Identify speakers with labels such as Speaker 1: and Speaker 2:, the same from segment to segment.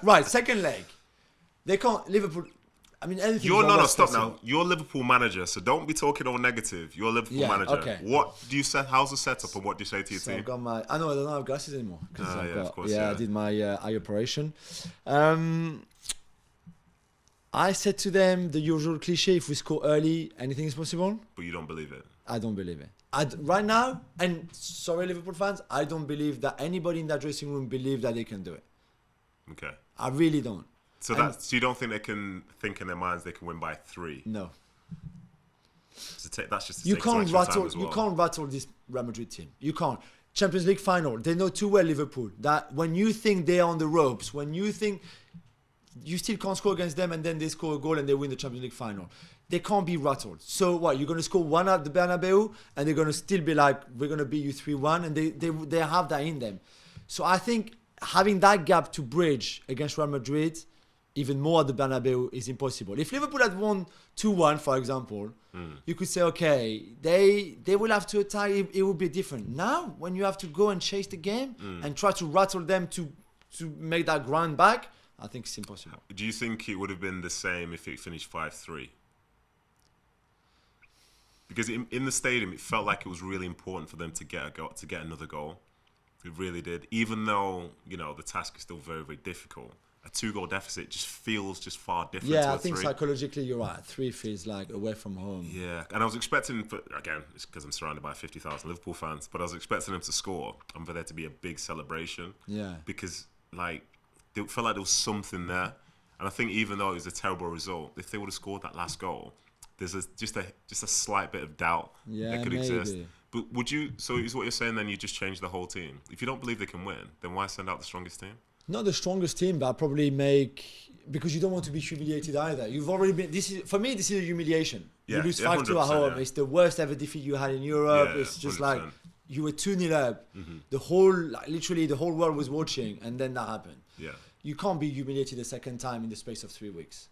Speaker 1: Right, second leg. They can't. Liverpool. I mean, anything.
Speaker 2: Stop now. You're Liverpool manager, so don't be talking all negative. You're Liverpool manager. Okay. What do you say? How's the setup, and what do you say to your team?
Speaker 1: I've got my. I don't have glasses anymore.
Speaker 2: Of course.
Speaker 1: I did my eye operation. I said to them the usual cliche: if we score early, anything is possible.
Speaker 2: But you don't believe it.
Speaker 1: I don't believe it. Right now, and sorry, Liverpool fans, I don't believe that anybody in that dressing room believes that they can do it.
Speaker 2: Okay.
Speaker 1: I really don't.
Speaker 2: So you don't think they can think in their minds they can win by 3?
Speaker 1: No.
Speaker 2: That's just
Speaker 1: you can't rattle this Real Madrid team. You can't. Champions League final. They know too well Liverpool that when you think they're on the ropes, when you think you still can't score against them, and then they score a goal and they win the Champions League final. They can't be rattled. So what? You're going to score 1 at the Bernabeu, and they're going to still be like, we're going to beat you 3-1, and they have that in them. So I think having that gap to bridge against Real Madrid, even more at the Bernabeu, is impossible. If Liverpool had won 2-1, for example, you could say, okay, they will have to attack. It would be different. Now, when you have to go and chase the game and try to rattle them to make that ground back, I think it's impossible.
Speaker 2: Do you think it would have been the same if it finished 5-3? Because in the stadium, it felt like it was really important for them to get another goal. It really did. Even though, the task is still very, very difficult. A 2-goal deficit just feels far different to a 3.
Speaker 1: Yeah, I think psychologically you're right. 3 feels like away from home.
Speaker 2: Yeah, and I was expecting, again, it's because I'm surrounded by 50,000 Liverpool fans, but I was expecting them to score and for there to be a big celebration. Yeah. Because, it felt like there was something there. And I think even though it was a terrible result, if they would have scored that last goal, there's just a slight bit of doubt that could exist. But would you? So is what you're saying? Then you just change the whole team. If you don't believe they can win, then why send out the strongest team?
Speaker 1: Not the strongest team, but I'll probably because you don't want to be humiliated either. You've already been. This is a humiliation. You lose 5-2 at home. Yeah. It's the worst ever defeat you had in Europe. Yeah, it's just 100%. Like you were 2-0 up. Mm-hmm. Literally the whole world was watching, and then that happened. Yeah. You can't be humiliated a second time in the space of 3 weeks.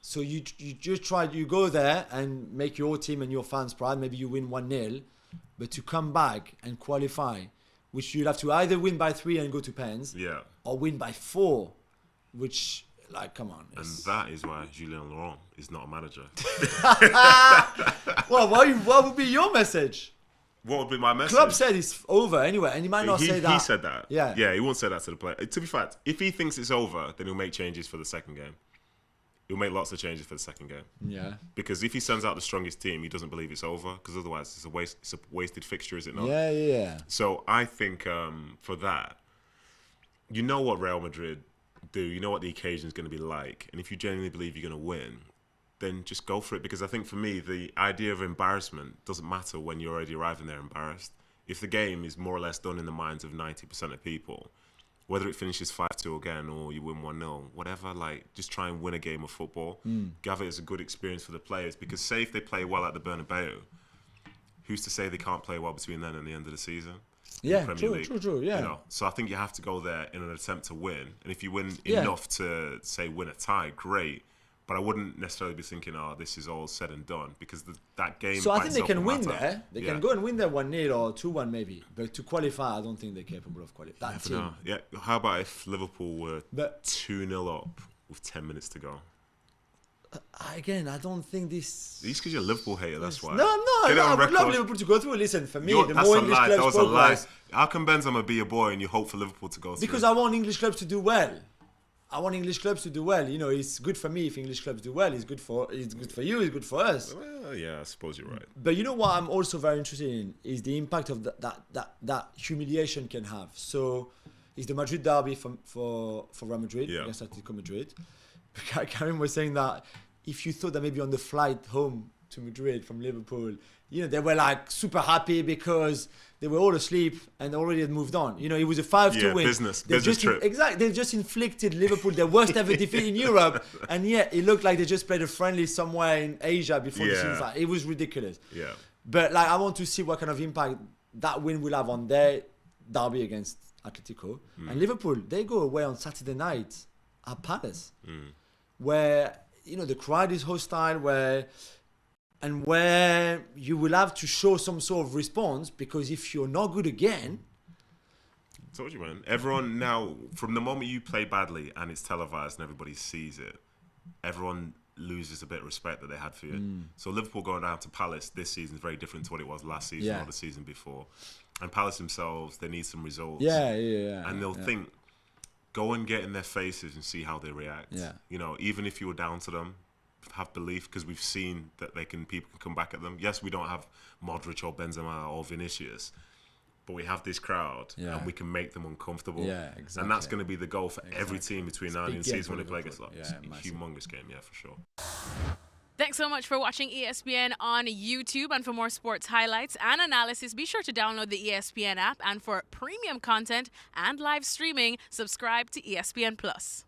Speaker 1: So you just you go there and make your team and your fans proud. Maybe you win 1-0, but to come back and qualify, which you'll have to either win by 3 and go to pens, or win by 4, which, come on.
Speaker 2: And that is why Julien is not a manager.
Speaker 1: Well, what would be your message?
Speaker 2: What would be my message?
Speaker 1: Klopp said it's over anyway, and he might not say that.
Speaker 2: He said that. Yeah, he won't say that to the player. To be fair, if he thinks it's over, then he'll make changes for the second game. He'll make lots of changes for the second game. Yeah. Because if he sends out the strongest team, he doesn't believe it's over. Because otherwise, it's a wasted fixture, is it not?
Speaker 1: Yeah.
Speaker 2: So I think for that, you know what Real Madrid do. You know what the occasion is going to be like. And if you genuinely believe you're going to win, then just go for it. Because I think for me, the idea of embarrassment doesn't matter when you're already arriving there embarrassed. If the game is more or less done in the minds of 90% of people, whether it finishes 5-2 again or you win 1-0, whatever, just try and win a game of football. Gather it as a good experience for the players. Because say if they play well at the Bernabeu, who's to say they can't play well between then and the end of the season?
Speaker 1: Yeah, true, yeah.
Speaker 2: So I think you have to go there in an attempt to win. And if you win enough to, say, win a tie, great. But I wouldn't necessarily be thinking, this is all said and done. Because that game...
Speaker 1: So I think they can win there. They can go and win there 1-0 or 2-1 maybe. But to qualify, I don't think they're capable of qualifying. That team.
Speaker 2: Yeah. How about if Liverpool were 2-0 up with 10 minutes to go?
Speaker 1: Again, I don't think this...
Speaker 2: It's because you're a Liverpool hater, that's why.
Speaker 1: No, I'm not. I would love Liverpool to go through. Listen, for me, the more English clubs...
Speaker 2: That was a lie. How come Benzema be your boy and you hope for Liverpool to go through?
Speaker 1: Because I want English clubs to do well. I want English clubs to do well. It's good for me if English clubs do well. It's good for you. It's good for us.
Speaker 2: Well, yeah, I suppose you're right.
Speaker 1: But you know what I'm also very interested in is the impact of that humiliation can have. So, it's the Madrid derby for Real Madrid against Atletico Madrid. Karim was saying that if you thought that maybe on the flight home to Madrid from Liverpool, they were super happy because they were all asleep and already had moved on. It was a 5-2 win.
Speaker 2: Business trip.
Speaker 1: Exactly. They've just inflicted Liverpool their worst ever defeat in Europe. And yet it looked like they just played a friendly somewhere in Asia before the season started. It was ridiculous. Yeah. But I want to see what kind of impact that win will have on their derby against Atletico. And Liverpool, they go away on Saturday night at Palace. Where, the crowd is hostile, where you will have to show some sort of response, because if you're not good again,
Speaker 2: Told you, man. Everyone now, from the moment you play badly and it's televised and everybody sees it, everyone loses a bit of respect that they had for you. So Liverpool going down to Palace this season is very different to what it was last season or the season before. And Palace themselves, they need some results. And they'll think, go and get in their faces and see how they react. You know, even if you were down to them, have belief, because we've seen that people can come back at them. Yes, we don't have Modric or Benzema or Vinicius, but we have this crowd and we can make them uncomfortable.
Speaker 3: Exactly.
Speaker 2: And that's going to be the goal for every team between now and the season when they play against It's a humongous game, for sure.
Speaker 4: Thanks so much for watching ESPN on YouTube. And for more sports highlights and analysis, be sure to download the ESPN app. And for premium content and live streaming, subscribe to ESPN Plus.